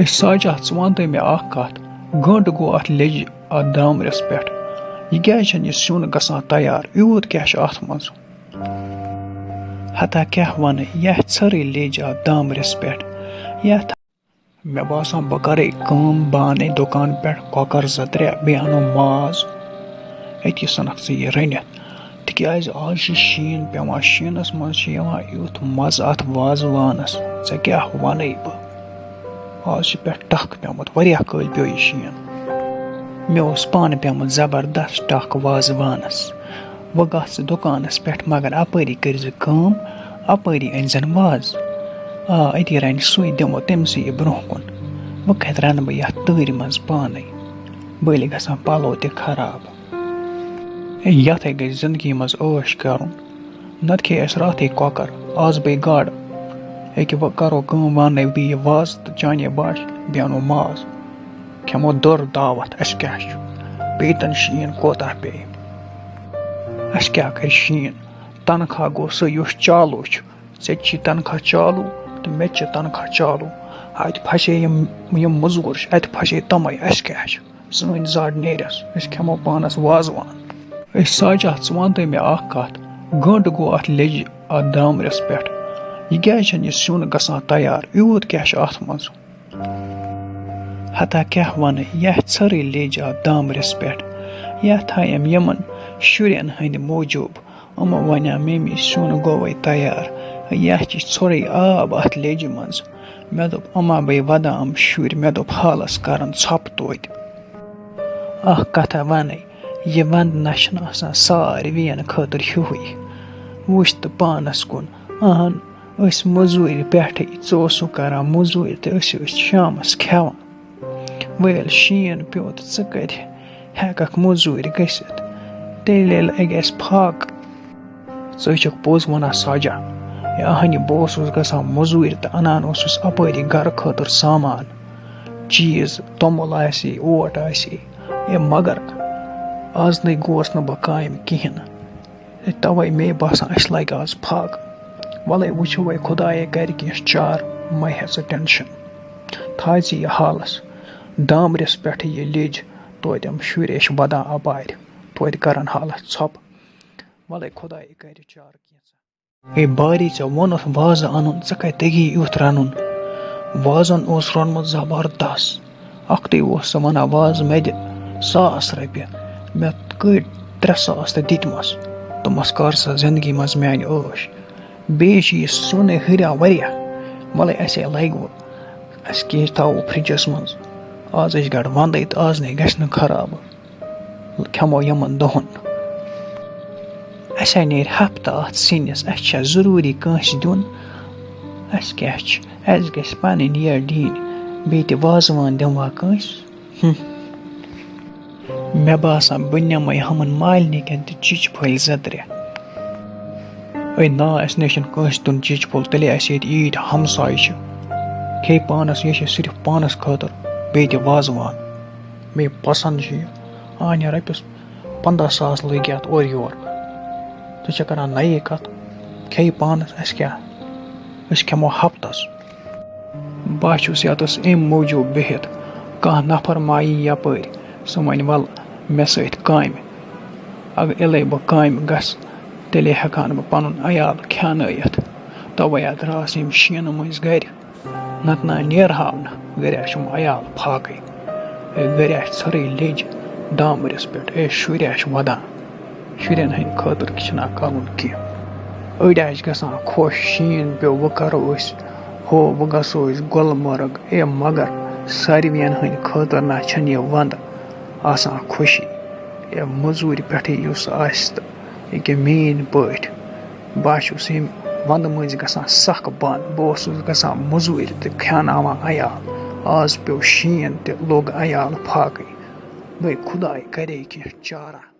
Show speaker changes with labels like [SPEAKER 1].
[SPEAKER 1] ساجا ژٕ وَن تہٕ مےٚ اکھ کَتھ گٲنٛٹہٕ گوٚو اَتھ لیٚجہِ اَتھ دامرِس پٮ۪ٹھ یہِ کیٛازِ چھَنہٕ یہِ سیُن گژھان تیار یوٗت کیٛاہ چھُ اَتھ منٛز ہتا کیٛاہ وَنہٕ یَتھ ژھٔرٕے لیٚج اَتھ دامرِس پٮ۪ٹھ یَتھ مےٚ باسان بہٕ کَرَے کٲم بہٕ اَنَے دُکان پٮ۪ٹھ کۄکَر 2-3 بیٚیہِ اَنو ماز أتی ژھٕنَکھ ژٕ یہِ رٔنِتھ تِکیٛازِ آز چھِ شیٖن پٮ۪وان شیٖنَس منٛز چھِ یِوان یُتھ مَزٕ اَتھ وازوانَس ژےٚ کیٛاہ وَنَے بہٕ آز چھِ پٮ۪ٹھ ٹکھ پیوٚمُت واریاہ کٲلۍ پیوٚو یہِ شیٖن مےٚ اوس پانہٕ پیوٚمُت زبردست ٹکھ وازوانَس وۄنۍ گژھ ژٕ دُکانَس پٮ۪ٹھ مگر اَپٲری کٔرۍزِ کٲم اَپٲری أنۍزٮ۪ن وازٕ أتی رَنہِ سُے دِمو تٔمۍسٕے یہِ برٛونٛہہ کُن وۄنۍ کَتہِ رَنہٕ بہٕ یَتھ تۭرِ منٛز پانَے بٔلۍ گژھان پَلو تہِ خراب یَتھَے گژھِ زِندگی منٛز عٲش کَرُن نَتہٕ کھے اَسہِ راتھٕے کۄکَر آز بیٚیہِ گاڈٕ أکیٛاہ وۄنۍ کَرو کٲم وۄنۍ اَنَے بہٕ یہِ وازٕ تہٕ چانے باسہِ بیٚیہِ اَنو ماز کھٮ۪مو دٔر دعوت اَسہِ کیٛاہ چھُ پیٖتَن شیٖن کوتاہ پیٚیہِ اَسہِ کیٛاہ کَرِ شیٖن تنخواہ گوٚو سُہ یُس چالوٗ چھُ ژےٚ تہِ چھی تنخواہ چالوٗ تہٕ مےٚ تہِ چھِ تنخواہ چالوٗ اَتہِ پھسے یِم مٔزوٗر چھِ اَتہِ پھسے تِمَے اَسہِ کیٛاہ چھُ سٲنۍ زَڈ نیرٮ۪س أسۍ کھٮ۪مو پانَس وازوان ساجا ژٕ وَن تہٕ مےٚ اکھ کَتھ گٲنٛٹہٕ گوٚو اَتھ لیٚجہِ اَتھ دامرِس پٮ۪ٹھ یہِ کیٛازِ چھَنہٕ یہِ سیُن گژھان تیار یوٗت کیٛاہ چھُ اَتھ منٛز ہتا کیٛاہ وَنہٕ یَتھ ژھٔرٕے لیٚج اَتھ دامرِس پٮ۪ٹھ یَتھ تھایَم یِمَن شُرٮ۪ن ہٕنٛدِ موٗجوٗب یِمو وَنیٛا ممی سیُن گوٚوَے تیار یَتھ چھِ ژھوٚرٕے آب اَتھ لیٚجہِ منٛز مےٚ دوٚپ یِما بیٚیہِ وَدان یِم شُرۍ مےٚ دوٚپ حالَس کَرَن ژھۄپہٕ توتہِ اَکھ کَتھا وَنَے یہِ وَندٕ نہ چھُنہٕ آسان ساروِیَن خٲطرٕ ہیُوٕے وٕچھ تہٕ پانَس کُن اہن أسۍ مٔزوٗرِ پٮ۪ٹھٕے ژٕ اوسُکھ کَران مٔزوٗرۍ تہٕ أسۍ ٲسۍ شامَس کھٮ۪وان وۄنۍ ییٚلہِ شیٖن پیوٚو تہٕ ژٕ کَتہِ ہٮ۪کَکھ مٔزوٗرۍ گٔژھِتھ تیٚلہِ ییٚلہِ لَگہِ اَسہِ پھاکہٕ ژٕ چھَکھ پوٚز وَنان ساجا اہنہِ بہٕ اوسُس گژھان مٔزوٗرۍ تہٕ اَنان اوسُس اَپٲری گَرٕ خٲطرٕ سامان چیٖز توٚمُل آسہِ اوٹ آسہِ مگر آز نَے گوس نہٕ بہٕ کامہِ کِہیٖنۍ نہٕ تَوَے مے باسان اَسہِ لَگہِ آز پھاکہٕ وَلَے وٕچھو وَے خۄدایے کَرِ کینٛہہ چار مَہ ہےٚ ژٕ ٹٮ۪نشَن تھاے ژٕ یہِ حالَس دامرِس پٮ۪ٹھٕ یہِ لیٚج توتہِ یِم شُرۍ ٲسۍ وَدان اَپارِ توتہِ کَرَن حالَس ژھۄپہٕ وَلَے خۄدایے کَرِ چارٕ کینٛژھا باری ژےٚ ووٚنُتھ وازٕ اَنُن ژٕ کَتہِ تٔگی یُتھ رَنُن وازَن اوس روٚنمُت زبردست اَکھتُے اوس سُہ وَنان وازٕ مےٚ دِ 1000 رۄپیہِ مےٚ کٔڑۍ 3000 تہٕ دِتمَس دوٚپمَس کَر سا زِندگی منٛز میٛانہِ عٲش بیٚیہِ چھِ یہِ سیُنٕے ہُران واریاہ وَلَے اَسے لَگہِ وۄنۍ اَسہِ کینٛہہ تھاوو فرٛجَس منٛز آز ٲسۍ گۄڈٕ وَندَے تہٕ آز نَے گژھِ نہٕ خراب کھٮ۪مو یِمَن دۄہَن اَسے نیرِ ہفتہٕ اَتھ سِنِس اَسہِ چھا ضٔروٗری کٲنٛسہِ دیُن اَسہِ کیٛاہ چھِ اَسہِ گژھِ پَنٕنۍ یہِ ڈیٖن بیٚیہِ تہِ وازوان دِموا کٲنٛسہِ مےٚ باسان بہٕ نِمَے ہُمَن مالنِکٮ۪ن تہِ چِچ پھٔلۍ 2-3 نا اَسہِ نَے چھِنہٕ کٲنٛسہِ دیُن چِچ پھوٚل تیٚلے اَسہِ ییٚتہِ ییٖتۍ ہمساے چھِ کھے پانَس یہِ چھِ صرف پانَس خٲطرٕ بیٚیہِ تہِ وازوان مے پَسنٛد چھِ یہِ آنہِ رۄپیَس 15,000 لٔگۍ اَتھ اورٕ یورٕ ژٕ چھےٚ کَران نَیے کَتھ کھے پانَس اَسہِ کیٛاہ أسۍ کھٮ۪مو ہفتَس بہٕ چھُس یَتَس اَمہِ موٗجوٗب بِہِتھ کانٛہہ نفر ما یی یَپٲرۍ سُہ وَنہِ وَلہٕ مےٚ سۭتۍ کامہِ اگر ییٚلَے بہٕ کامہِ گژھٕ تیٚلے ہٮ۪کہٕ ہن بہٕ پَنُن عیال کھیٛانٲیِتھ تَوَے اَتھ درٛاس یِم شیٖنہٕ مٔنٛزۍ گَرِ نَتہٕ نہ نیرہاو نہٕ گَرِ چھُم عیال پھاکَے گَرِ آسہِ ژھٔرٕے لیٚج دامرِس پٮ۪ٹھ شُرۍ آسہِ وَدان شُرٮ۪ن ہٕنٛدِ خٲطرٕ چھِنہ کَرُن کینٛہہ أڑۍ آسہِ گژھان خۄش شیٖن پیوٚو وۄنۍ کَرو أسۍ وۄنۍ گژھو أسۍ گُلمرگ مگر ساروِیَن ہٕنٛدِ خٲطرٕ نہ چھَنہٕ یہِ وَندٕ آسان خوشی مٔزوٗرِ پٮ۪ٹھٕے یُس آسہِ تہٕ ییٚکیٛاہ میٛٲنۍ پٲٹھۍ بہٕ چھُس ییٚمہِ وَندٕ مٔنٛزۍ گژھان سَکھ بنٛد بہٕ اوسُس گژھان مٔزوٗرۍ تہٕ کھیٛاناوان عیال آز پیوٚو شیٖن تہِ لوٚگ عیال پھاکٕے وۄنۍ خۄداے کَرے کینٛہہ چارہ